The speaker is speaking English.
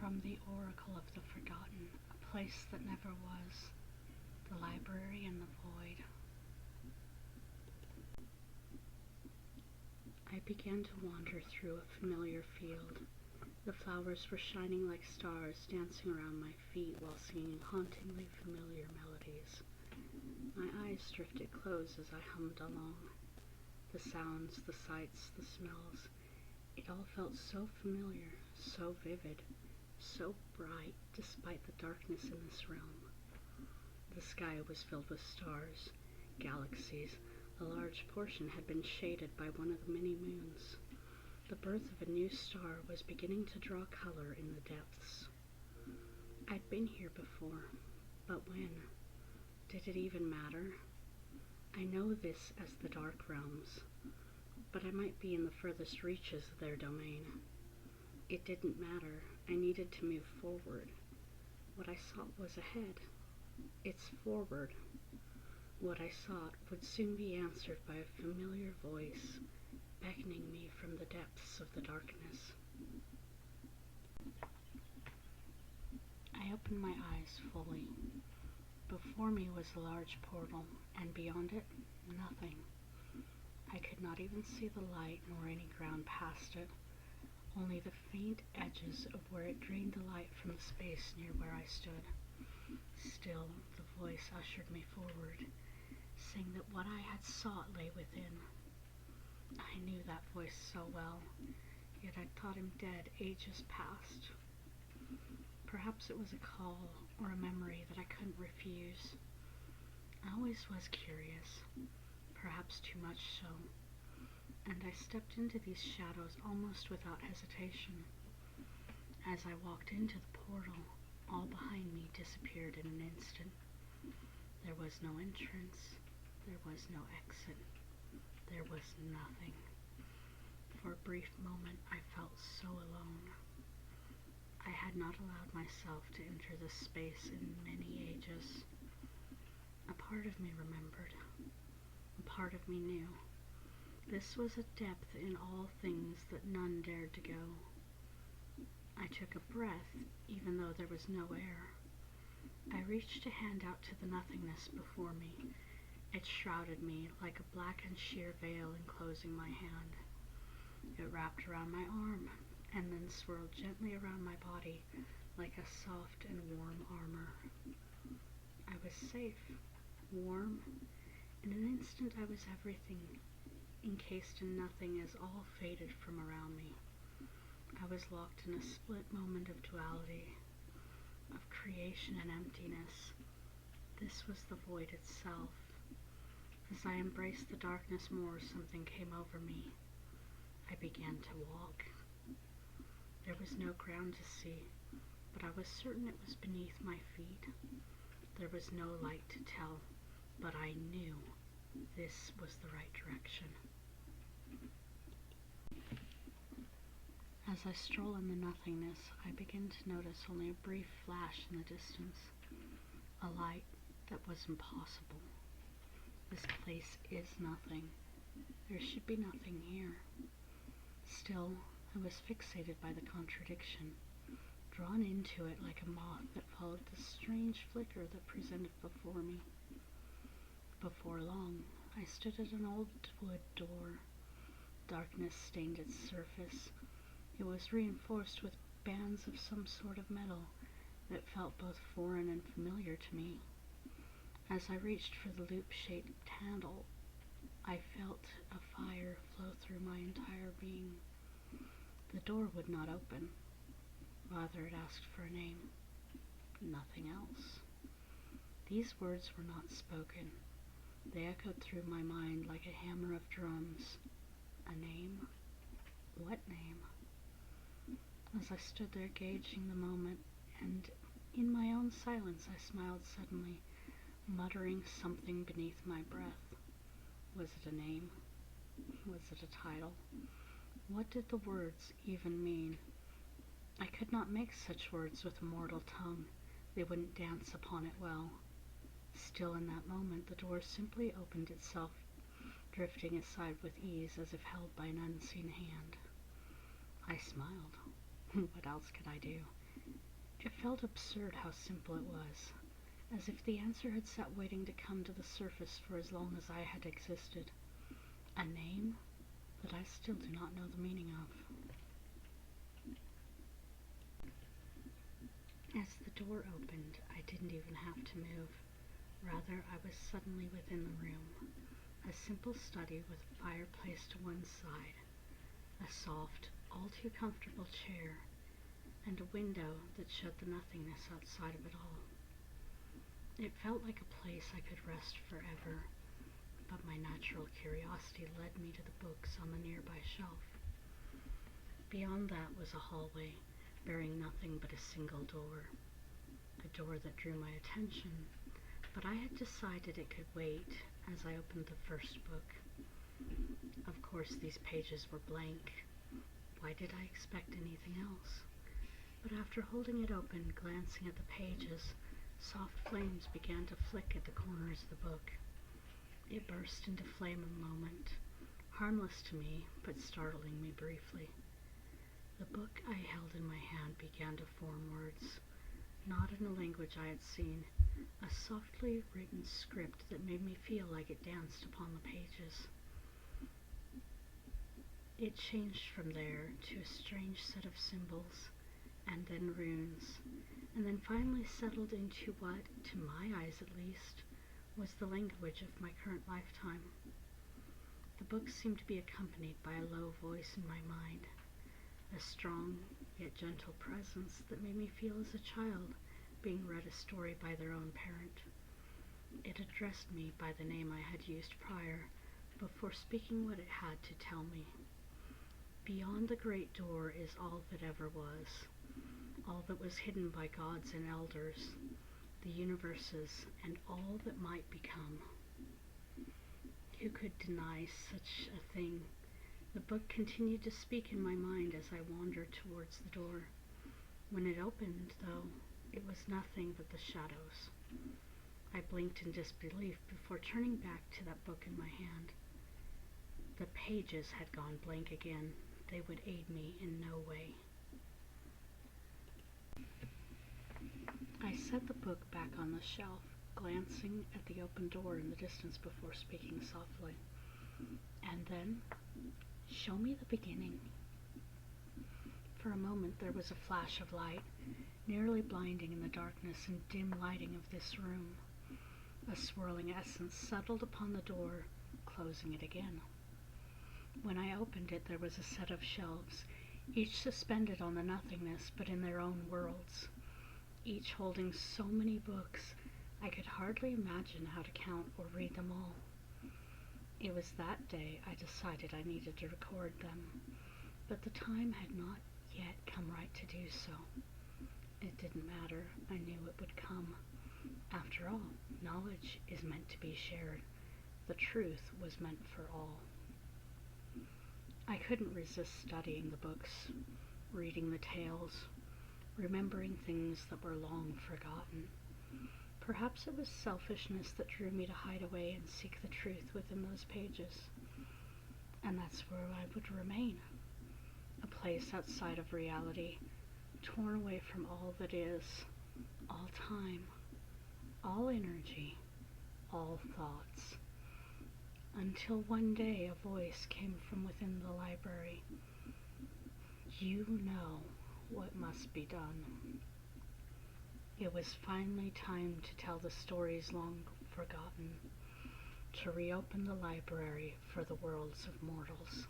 from the Oracle of the Forgotten, a place that never was, the library in the void. I began to wander through a familiar field. The flowers were shining like stars, dancing around my feet while singing hauntingly familiar melodies. My eyes drifted close as I hummed along. The sounds, the sights, the smells, it all felt so familiar, so vivid, so bright despite the darkness in this realm. The sky was filled with stars, galaxies. A large portion had been shaded by one of the many moons. The birth of a new star was beginning to draw color in the depths. I'd been here before, but when? Did it even matter? I know this as the Dark Realms, but I might be in the furthest reaches of their domain. It didn't matter. I needed to move forward. What I sought was ahead. It's forward. What I sought would soon be answered by a familiar voice, beckoning me from the depths of the darkness. I opened my eyes fully. Before me was a large portal, and beyond it, nothing. I could not even see the light nor any ground past it, only the faint edges of where it drained the light from the space near where I stood. Still, the voice ushered me forward, saying that what I had sought lay within. I knew that voice so well, yet I'd thought him dead ages past. Perhaps it was a call or a memory that I couldn't refuse. I always was curious, perhaps too much so, and I stepped into these shadows almost without hesitation. As I walked into the portal, all behind me disappeared in an instant. There was no entrance, there was no exit, there was nothing. For a brief moment I felt so alone. I had not allowed myself to enter this space in many ages. A part of me remembered. A part of me knew. This was a depth in all things that none dared to go. I took a breath, even though there was no air. I reached a hand out to the nothingness before me. It shrouded me like a black and sheer veil enclosing my hand. It wrapped around my arm, and then swirled gently around my body like a soft and warm armor. I was safe, warm. In an instant I was everything, encased in nothing as all faded from around me. I was locked in a split moment of duality, of creation and emptiness. This was the void itself. As I embraced the darkness more, something came over me. I began to walk. There was no ground to see, but I was certain it was beneath my feet. There was no light to tell, but I knew this was the right direction. As I stroll in the nothingness, I begin to notice only a brief flash in the distance, a light that was impossible. This place is nothing. There should be nothing here. Still, I was fixated by the contradiction, drawn into it like a moth that followed the strange flicker that presented before me. Before long, I stood at an old wood door. Darkness stained its surface. It was reinforced with bands of some sort of metal that felt both foreign and familiar to me. As I reached for the loop-shaped handle, I felt a fire flow through my entire being. The door would not open. Rather, it asked for a name. Nothing else. These words were not spoken. They echoed through my mind like a hammer of drums. A name? What name? As I stood there gauging the moment, and in my own silence I smiled suddenly, muttering something beneath my breath. Was it a name? Was it a title? What did the words even mean? I could not make such words with a mortal tongue. They wouldn't dance upon it well. Still, in that moment, the door simply opened itself, drifting aside with ease as if held by an unseen hand. I smiled. What else could I do? It felt absurd how simple it was, as if the answer had sat waiting to come to the surface for as long as I had existed. A name that I still do not know the meaning of. As the door opened, I didn't even have to move. Rather, I was suddenly within the room. A simple study with a fireplace to one side, a soft, all too comfortable chair, and a window that showed the nothingness outside of it all. It felt like a place I could rest forever, but my natural curiosity led me to the books on the nearby shelf. Beyond that was a hallway, bearing nothing but a single door. A door that drew my attention, but I had decided it could wait as I opened the first book. Of course, these pages were blank. Why did I expect anything else? But after holding it open, glancing at the pages, soft flames began to flick at the corners of the book. It burst into flame a moment, harmless to me, but startling me briefly. The book I held in my hand began to form words, not in a language I had seen, a softly written script that made me feel like it danced upon the pages. It changed from there to a strange set of symbols, and then runes, and then finally settled into what, to my eyes at least, was the language of my current lifetime. The book seemed to be accompanied by a low voice in my mind, a strong yet gentle presence that made me feel as a child being read a story by their own parent. It addressed me by the name I had used prior, before speaking what it had to tell me. Beyond the great door is all that ever was, all that was hidden by gods and elders, the universes, and all that might become. Who could deny such a thing? The book continued to speak in my mind as I wandered towards the door. When it opened, though, it was nothing but the shadows. I blinked in disbelief before turning back to that book in my hand. The pages had gone blank again. They would aid me in no way. I set the book back on the shelf, glancing at the open door in the distance before speaking softly. And then, show me the beginning. For a moment there was a flash of light, nearly blinding in the darkness and dim lighting of this room. A swirling essence settled upon the door, closing it again. When I opened it, there was a set of shelves, each suspended on the nothingness but in their own worlds, each holding so many books I could hardly imagine how to count or read them all. It was that day I decided I needed to record them, but the time had not yet come right to do so. It didn't matter. I knew it would come. After all, knowledge is meant to be shared. The truth was meant for all. I couldn't resist studying the books, reading the tales, remembering things that were long forgotten. Perhaps it was selfishness that drew me to hide away and seek the truth within those pages. And that's where I would remain, a place outside of reality, torn away from all that is, all time, all energy, all thoughts. Until one day a voice came from within the library. You know what must be done. It was finally time to tell the stories long forgotten, to reopen the library for the worlds of mortals.